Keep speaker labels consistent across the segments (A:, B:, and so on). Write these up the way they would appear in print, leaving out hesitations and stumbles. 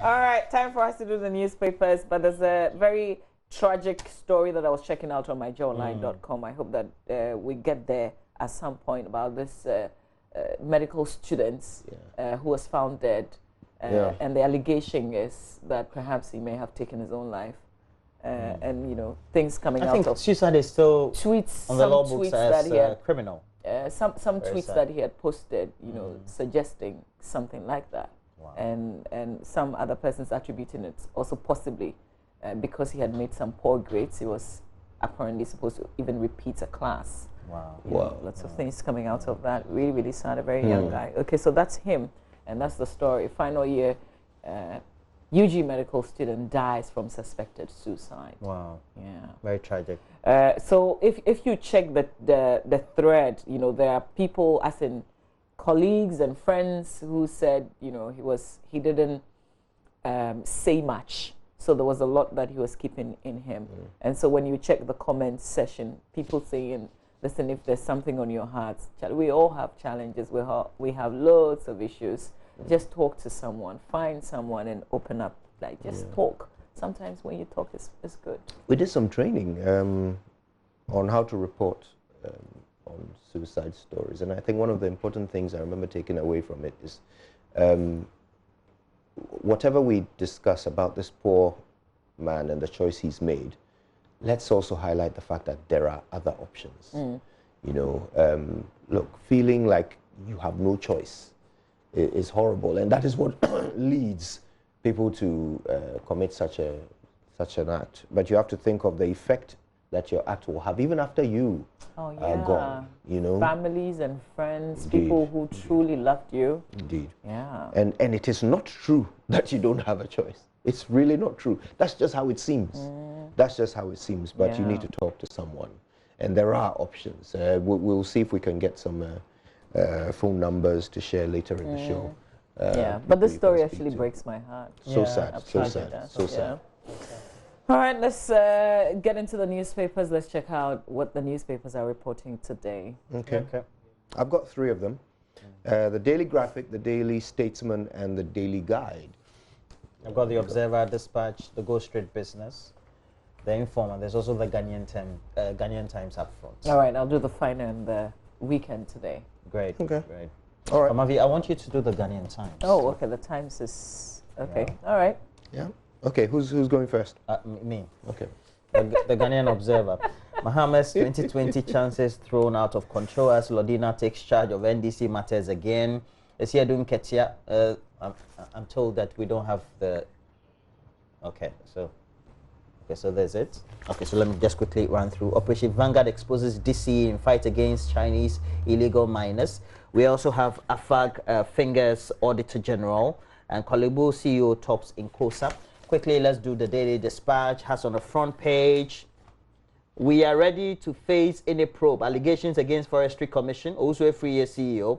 A: All right, time for us to do the newspapers, but there's a very tragic story that I was checking out on my JoyNews.com. I hope that we get there at some point about this medical student who was found dead. And the allegation is that perhaps he may have taken his own life. And, you know, things coming out of...
B: suicide is still
A: tweets,
B: on the law books as criminal.
A: Some tweets that he had posted, you know, suggesting something like that. Wow. And some other persons attributing it also possibly because he had made some poor grades. He was apparently supposed to even repeat a class.
B: Wow.
A: Wow. Lots of things coming out of that. Really, really sad. A very young guy. Okay, so that's him. And that's the story. Final year UG medical student dies from suspected suicide.
B: Wow.
A: Yeah.
B: Very tragic.
A: So if you check the thread, you know, there are people, as in colleagues and friends, who said, you know, he didn't say much. So there was a lot that he was keeping in him. And so when you check the comment section, people saying, listen, if there's something on your heart, we all have challenges. We have loads of issues. Just talk to someone, find someone and open up. Like, just talk. Sometimes when you talk, it's good.
C: We did some training on how to report on suicide stories. And I think one of the important things I remember taking away from it is whatever we discuss about this poor man and the choice he's made, let's also highlight the fact that there are other options. You know, look, feeling like you have no choice is horrible, and that is what leads people to commit such an act. But you have to think of the effect that your act will have even after you are gone. You know,
A: families and friends, people who truly loved you.
C: Indeed.
A: Yeah.
C: And it is not true that you don't have a choice. It's really not true. That's just how it seems. That's just how it seems. But you need to talk to someone, and there are options. We'll see if we can get some phone numbers to share later in the show.
A: But this story actually breaks my heart.
C: So sad, so sad, so sad.
A: All right, let's get into the newspapers. Let's check out what the newspapers are reporting today.
C: Okay. I've got three of them. The Daily Graphic, the Daily Statesman, and the Daily Guide.
B: I've got the Observer, Dispatch, the Go Street Business, the Informer. There's also the Ghanaian Times up front.
A: All right, I'll do the final and the weekend today.
B: Great.
C: Okay.
B: Great.
C: All right.
B: Amavi, I want you to do the Ghanaian Times.
A: Oh, okay. The Times is okay. Yeah. All right.
C: Yeah. Okay. Who's going first?
B: Me.
C: Okay.
B: The Ghanaian Observer. Mahama's 2020 chances thrown out of control as Lodina takes charge of NDC matters again. Esiadun Ketia. I'm told that we don't have the. Okay, so there's it. Okay, so let me just quickly run through. Operation Vanguard exposes DC in fight against Chinese illegal miners. We also have AFAG fingers Auditor General, and Kolebu CEO tops in COSA. Quickly, let's do the Daily Dispatch. Has on the front page, we are ready to face any probe. Allegations against Forestry Commission, also a 3-year CEO.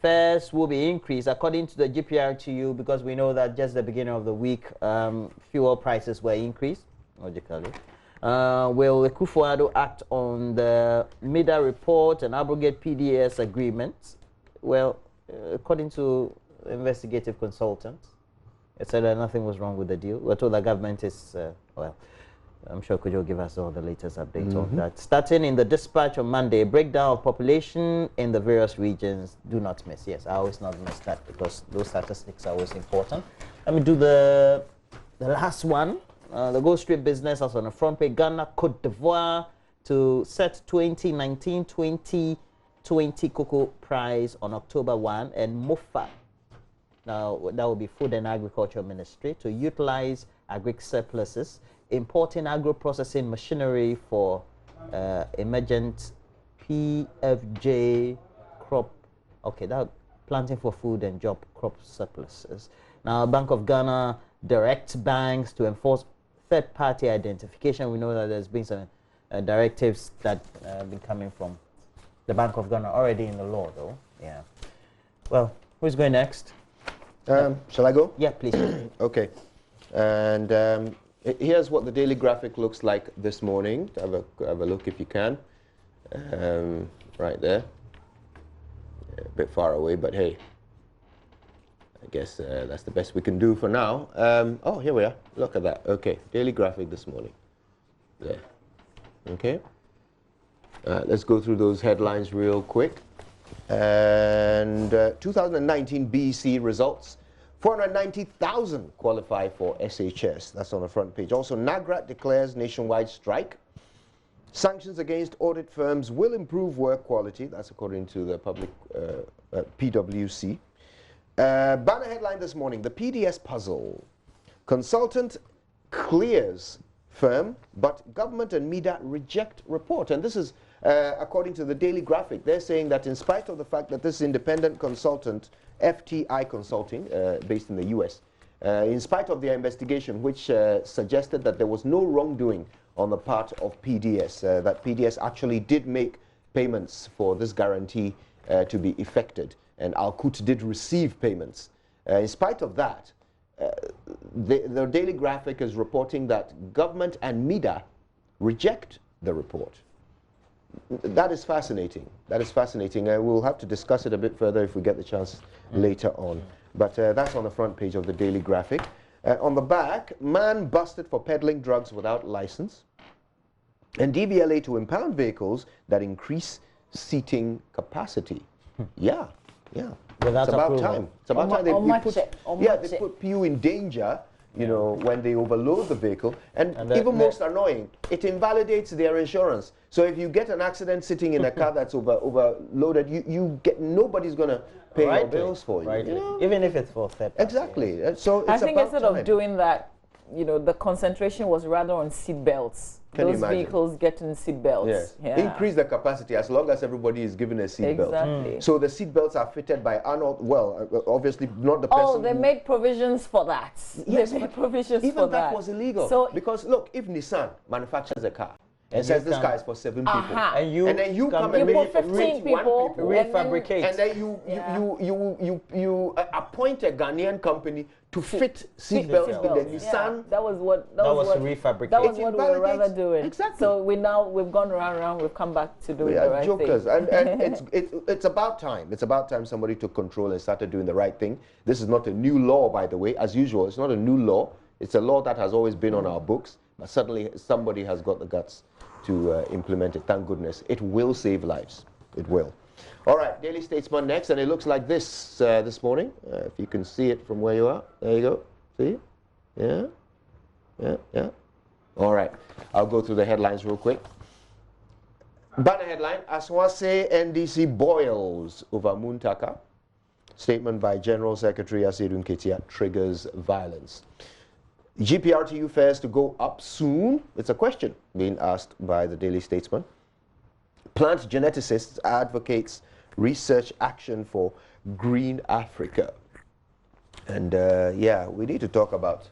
B: Fares will be increased according to the GPRTU, because we know that just the beginning of the week, fuel prices were increased, logically. Will Akufo-Addo act on the MIDA report and abrogate PDS agreements? Well, according to investigative consultants, it said that nothing was wrong with the deal. We're told the government is, well, I'm sure Kujo will give us all the latest update on that. Starting in the Dispatch on Monday, breakdown of population in the various regions. Do not miss. Yes, I always not miss that because those statistics are always important. Let me do the last one. The Go Street Business is on the front page. Ghana, Cote d'Ivoire to set 2019-2020 cocoa price on October 1, and MOFA. Now, that will be Food and Agriculture Ministry, to utilize agri surpluses, importing agro-processing machinery for emergent PFJ crop, that planting for food and job crop surpluses. Now, Bank of Ghana directs banks to enforce third-party identification. We know that there's been some directives that have been coming from the Bank of Ghana already in the law, though. Yeah. Well, who's going next?
C: Shall I go?
B: Yeah, please.
C: Okay. And here's what the Daily Graphic looks like this morning. Have a look if you can. Right there. A bit far away, but hey, I guess that's the best we can do for now. Oh, here we are. Look at that. Okay, Daily Graphic this morning. There. Okay. Let's go through those headlines real quick. And 2019 BEC results. 490,000 qualify for SHS. That's on the front page. Also, NAGRAT declares nationwide strike. Sanctions against audit firms will improve work quality. That's according to the public PwC. Banner headline this morning, the PDS puzzle. Consultant clears firm, but government and MEDA reject report. And this is according to the Daily Graphic. They're saying that in spite of the fact that this independent consultant, FTI Consulting, based in the US, in spite of their investigation, which suggested that there was no wrongdoing on the part of PDS, that PDS actually did make payments for this guarantee to be effected, and Al-Qut did receive payments. In spite of that, the Daily Graphic is reporting that government and MEDA reject the report. That is fascinating. That is fascinating. We'll have to discuss it a bit further if we get the chance later on. But that's on the front page of the Daily Graphic. On the back, man busted for peddling drugs without license. And DVLA to impound vehicles that increase seating capacity. Yeah, yeah.
B: Without
C: it's about
B: approval.
C: time. It's about time they put you in danger, you know, when they overload the vehicle. And even most annoying, it invalidates their insurance. So if you get an accident sitting in a car that's overloaded, nobody's going to pay your bills for you.
B: Right.
C: You know?
B: Even if it's for third party.
C: Exactly. So it's
A: I think
C: about
A: instead
C: time.
A: of doing that, you know, the concentration was rather on seat belts.
C: Can you
A: Those
C: imagine?
A: vehicles getting seat belts.
C: Yes.
A: Yeah.
C: Increase the capacity as long as everybody is given a seat belt.
A: Exactly.
C: So the seat belts are fitted by obviously not the person.
A: Oh, they made provisions for that.
C: Yes,
A: they made provisions
C: even
A: for
C: that was illegal.
A: So
C: because look, if Nissan manufactures a car and says this car is for 7 people, and then you come and
A: you
C: make
A: put
C: it
A: 15
C: 21
A: people,
B: refabricate,
C: and then you appoint a Ghanaian company to fit seat belts in the Nissan.
A: That was what
B: refabricated.
A: That was what we were rather doing.
C: Exactly.
A: So we've gone around, we've come back to doing
C: We
A: the
C: are
A: right
C: jokers,
A: thing.
C: and it's about time. It's about time somebody took control and started doing the right thing. This is not a new law, by the way. As usual, it's not a new law. It's a law that has always been on our books, but suddenly somebody has got the guts to implement it. Thank goodness. It will save lives. It will. All right, Daily Statesman next, and it looks like this this morning. If you can see it from where you are. There you go. See? Yeah? Yeah, yeah. All right. I'll go through the headlines real quick. Banner headline, Aswase NDC boils over Muntaka. Statement by General Secretary Asedun Ketia triggers violence. GPRTU fares to go up soon? It's a question being asked by the Daily Statesman. Plant geneticists advocates research action for green Africa. And yeah, we need to talk about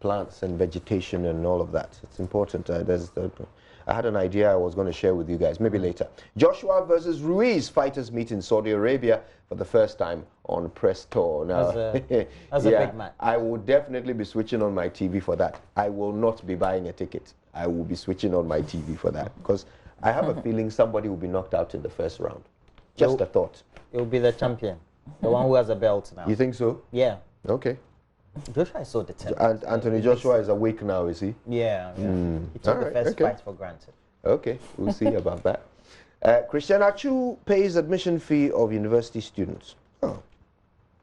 C: plants and vegetation and all of that. It's important. I had an idea I was going to share with you guys, maybe later. Joshua versus Ruiz fighters meet in Saudi Arabia for the first time on press tour. Now,
B: as a big match.
C: I will definitely be switching on my TV for that. I will not be buying a ticket. I will be switching on my TV for that because I have a feeling somebody will be knocked out in the first round. Just a thought.
B: It will be the champion, the one who has a belt now.
C: You think so?
B: Yeah.
C: Okay.
B: Joshua is so determined.
C: And Anthony Joshua is awake now, is he?
B: Yeah. He took the first fight for granted.
C: Okay, we'll see about that. Christian Achu pays admission fee of university students. Oh.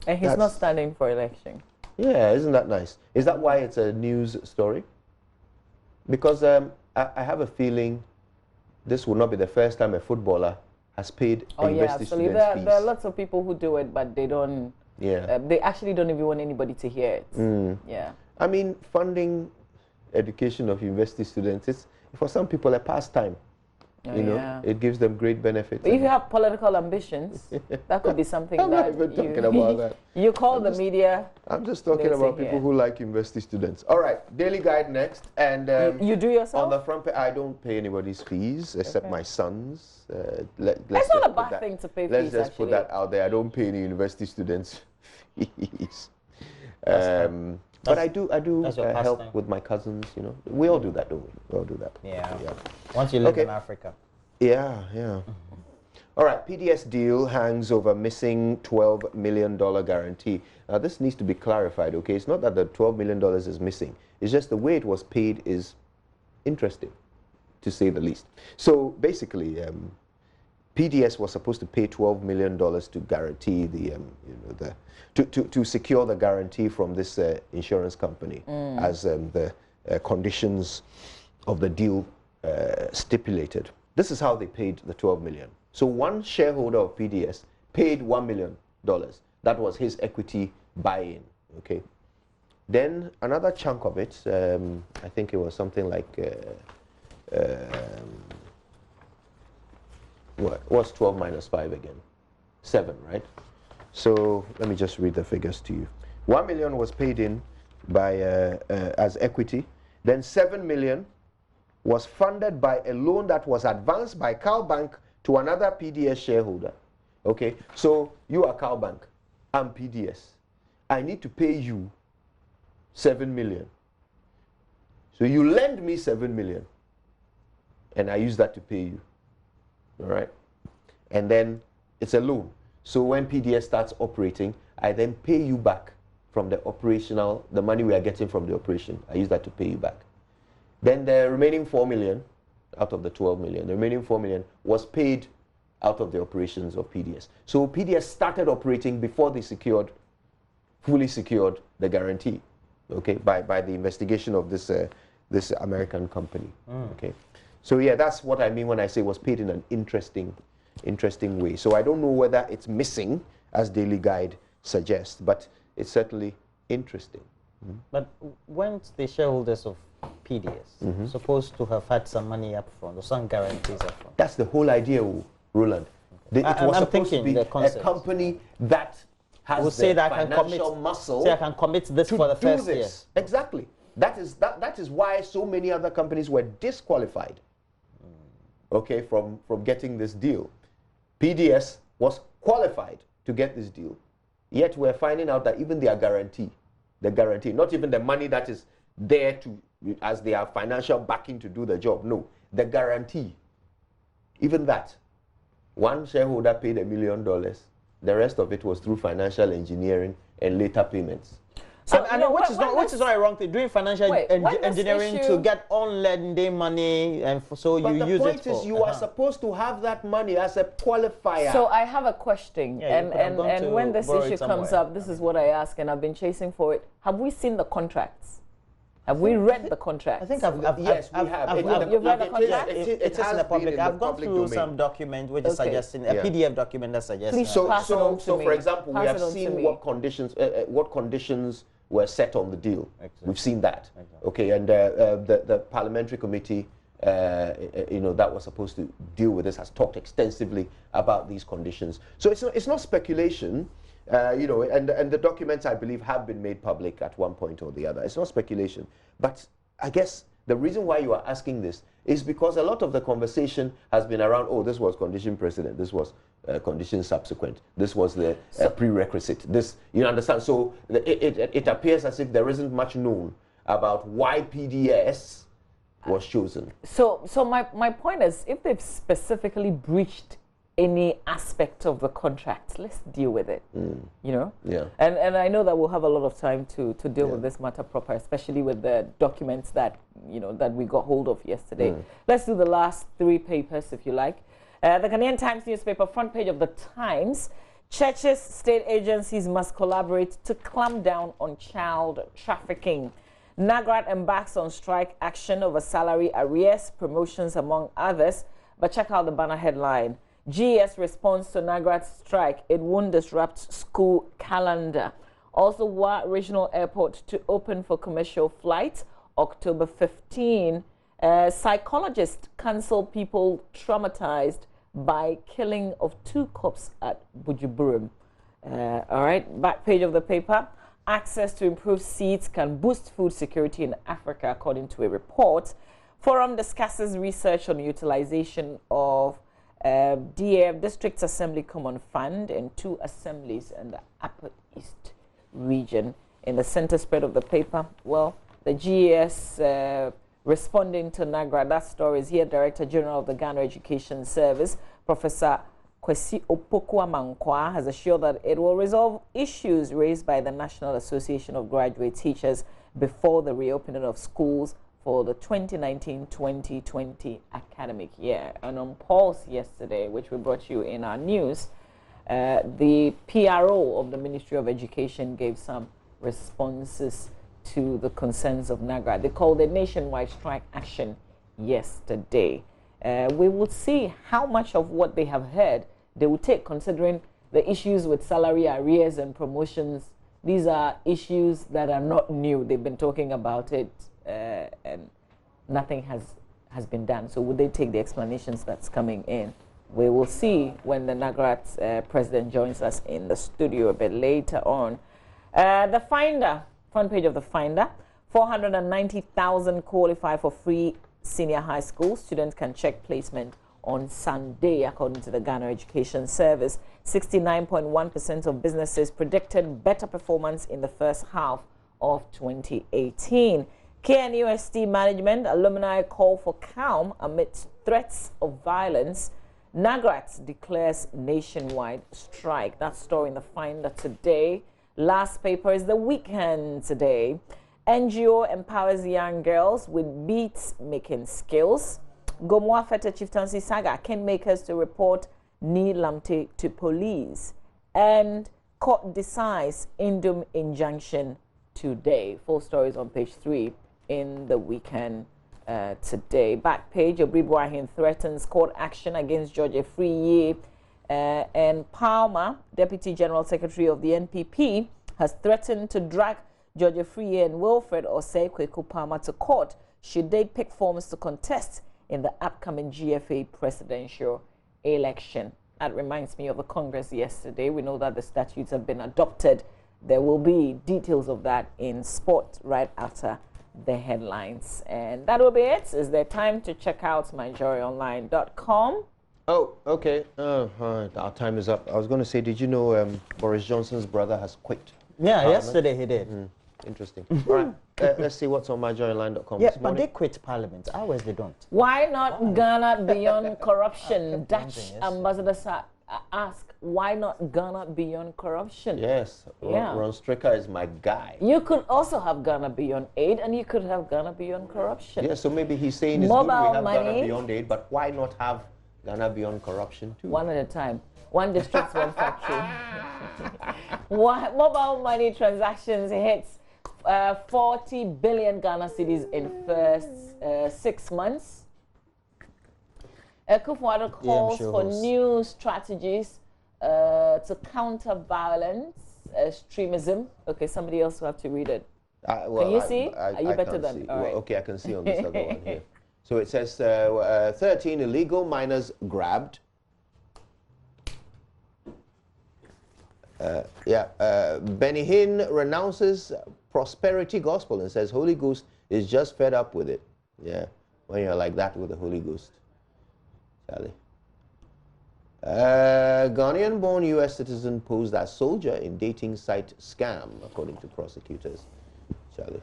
A: And he's not standing for election.
C: Yeah, isn't that nice? Is that why it's a news story? Because I have a feeling this will not be the first time a footballer has paid a university student's fees.
A: There are lots of people who do it, but they don't.
C: Yeah.
A: They actually don't even want anybody to hear it. Yeah.
C: I mean, funding education of university students is for some people a pastime. You know, it gives them great benefits.
A: But if you have political ambitions, that could be something
C: I'm
A: that
C: not even talking about that.
A: You call the media.
C: I'm just talking about people who like university students. All right, Daily Guide next. And
A: you do yourself?
C: On the front page, I don't pay anybody's fees except my son's.
A: It's not a bad thing to pay fees,
C: Let's just put that out there. I don't pay any university students fees. But I do help with my cousins, you know. We all do that, don't we? We all do that.
B: Yeah. Once you live in Africa.
C: Yeah, yeah. All right, PDS deal hangs over missing $12 million guarantee. Now, this needs to be clarified, okay? It's not that the $12 million is missing. It's just the way it was paid is interesting, to say the least. So, basically, PDS was supposed to pay $12 million to guarantee the, to secure the guarantee from this insurance company as the conditions of the deal stipulated. This is how they paid the $12 million. So one shareholder of PDS paid $1 million. That was his equity buy-in, okay? Then another chunk of it, I think it was something like, what's 12 minus 5 again? 7, right? So let me just read the figures to you. 1 million was paid in by as equity. Then 7 million was funded by a loan that was advanced by Cal Bank to another PDS shareholder. Okay, so you are Cal Bank, I'm PDS. I need to pay you 7 million. So you lend me 7 million, and I use that to pay you. All right, and then it's a loan. So when PDS starts operating, I then pay you back from the operational, the money we are getting from the operation. I use that to pay you back. Then the remaining 4 million out of the 12 million, the remaining 4 million was paid out of the operations of PDS. So PDS started operating before they fully secured the guarantee, okay, by the investigation of this this American company, okay. So yeah, that's what I mean when I say it was paid in an interesting way. So I don't know whether it's missing, as Daily Guide suggests, but it's certainly interesting.
B: But weren't the shareholders of PDS supposed to have had some money up front or some guarantees up front?
C: That's the whole idea, Roland. It was supposed to be a company that has the financial muscle.
B: Say I can commit this for the first year.
C: Exactly. That is why so many other companies were disqualified, okay, from getting this deal. PDS was qualified to get this deal, yet we're finding out that even their guarantee, not even the money that is there to as their financial backing to do the job, no, the guarantee, even that, one shareholder paid $1 million. The rest of it was through financial engineering and later payments.
B: So, which is not a wrong thing. Doing financial engineering to get on lending money, and so you use it. But the point is, you are supposed to have that money as a qualifier.
A: So I have a question, and when this issue comes up, this is what I ask, and I've been chasing for it. Have we seen the contracts? Have we read the contract?
B: I think
C: yes, we have.
A: You've read the contract?
B: It is in the public. I've gone through some document which is suggesting a PDF document that suggests.
A: Please pass it on to me.
C: For example, we have seen what conditions were set on the deal. Exactly. We've seen that. Exactly. Okay, and the parliamentary committee, that was supposed to deal with this has talked extensively about these conditions. So it's not speculation. And the documents, I believe, have been made public at one point or the other. It's not speculation. But I guess the reason why you are asking this is because a lot of the conversation has been around, oh, this was condition precedent, this was condition subsequent, this was the prerequisite. This, you understand? So it appears as if there isn't much known about why PDS was chosen. So
A: my point is, if they've specifically breached any aspect of the contract, let's deal with it.
C: Yeah.
A: And I know that we'll have a lot of time to deal with this matter proper, especially with the documents that that we got hold of yesterday. Let's do the last 3 papers, if you like. The Ghanaian Times newspaper, front page of the Times. Churches, state agencies must collaborate to clamp down on child trafficking. NAGRAT embarks on strike action over salary arrears, promotions, among others. But check out the banner headline. GES responds to NAGRAT's strike. It won't disrupt school calendar. Also, Wa Regional Airport to open for commercial flights October 15. Psychologists counsel people traumatized by killing of 2 cops at Bujuburum. All right, back page of the paper. Access to improved seats can boost food security in Africa, according to a report. Forum discusses research on utilization of DAF District Assembly Common Fund in 2 assemblies in the Upper East region. In the center spread of the paper, well, the GES responding to NAGRA, that story is here. Director General of the Ghana Education Service, Professor Kwesi Opoku-Amankwa has assured that it will resolve issues raised by the National Association of Graduate Teachers before the reopening of schools for the 2019-2020 academic year. And on Pulse yesterday, which we brought you in our news, the PRO of the Ministry of Education gave some responses to the concerns of NAGRA. They called a nationwide strike action yesterday. We will see how much of what they have heard they will take, considering the issues with salary arrears and promotions. These are issues that are not new. They've been talking about it and nothing has been done. So would they take the explanations that's coming in? We will see when the NAGRAT president joins us in the studio a bit later on. The Finder, front page of the Finder, 490,000 qualify for free senior high school. Students can check placement on Sunday, according to the Ghana Education Service. 69.1% of businesses predicted better performance in the first half of 2018. KNUST management alumni call for calm amidst threats of violence. NAGRAT declares nationwide strike. That story in the Finder today. Last paper is The Weekend today. NGO empowers young girls with beat-making skills. Gomoa Fete Chieftaincy Saga, Kingmakers to report Ni Lamte to police. And court decides Indom injunction today. Full stories on page 3 in The Weekend today. Back page, Obri Boahin threatens court action against George Afriye. And Palmer, Deputy General Secretary of the NPP, has threatened to drag George Afriye and Wilfred Osei Kweku Palmer to court should they pick forms to contest in the upcoming GFA presidential election. That reminds me of the Congress yesterday. We know that the statutes have been adopted. There will be details of that in sport right after the headlines. And that will be it. Is there time to check out myjoyonline.com?
C: Oh, okay. Our time is up. I was going to say, did you know Boris Johnson's brother has quit?
B: Yeah,
C: Parliament?
B: yesterday he did.
C: Interesting. All right, let's see what's on myjoyonline.com
B: Yeah,
C: this
B: but
C: morning.
B: they quit Parliament. Ours they don't.
A: Why not Ghana beyond corruption? Dutch ambassador ask, why not Ghana beyond corruption?
C: Yes, Ron Stricker is my guy.
A: You could also have Ghana beyond aid, and you could have Ghana beyond corruption.
C: Yeah, so maybe he's saying it's
A: Mobile
C: good we have
A: money.
C: Ghana beyond aid, but why not have Ghana beyond corruption too?
A: One at a time. One district, one factory. Mobile money transactions hits 40 billion Ghana cedis in first 6 months. Kufuor calls for new strategies to counter violence, extremism. Okay, somebody else will have to read it. Can you see? Are you better than?
C: All right. Okay, I can see on this other one here. So it says 13 illegal miners grabbed. Benny Hinn renounces prosperity gospel and says Holy Ghost is just fed up with it. Yeah, when you're like that with the Holy Ghost. Charlie. Ghanaian-born U.S. citizen posed as soldier in dating site scam, according to prosecutors. Charlie.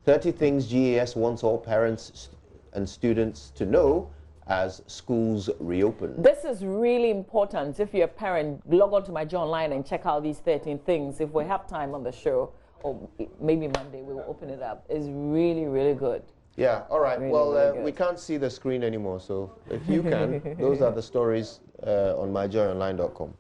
C: 30 things GAS wants all parents and students to know as schools reopen.
A: This is really important. If you're a parent, log on to my Joy Online and check out these 13 things. If we have time on the show, or maybe Monday, we will open it up. It's really, really good.
C: Yeah, all right.
A: Really,
C: well,
A: really
C: we can't see the screen anymore, so if you can, those are the stories on myjoyonline.com.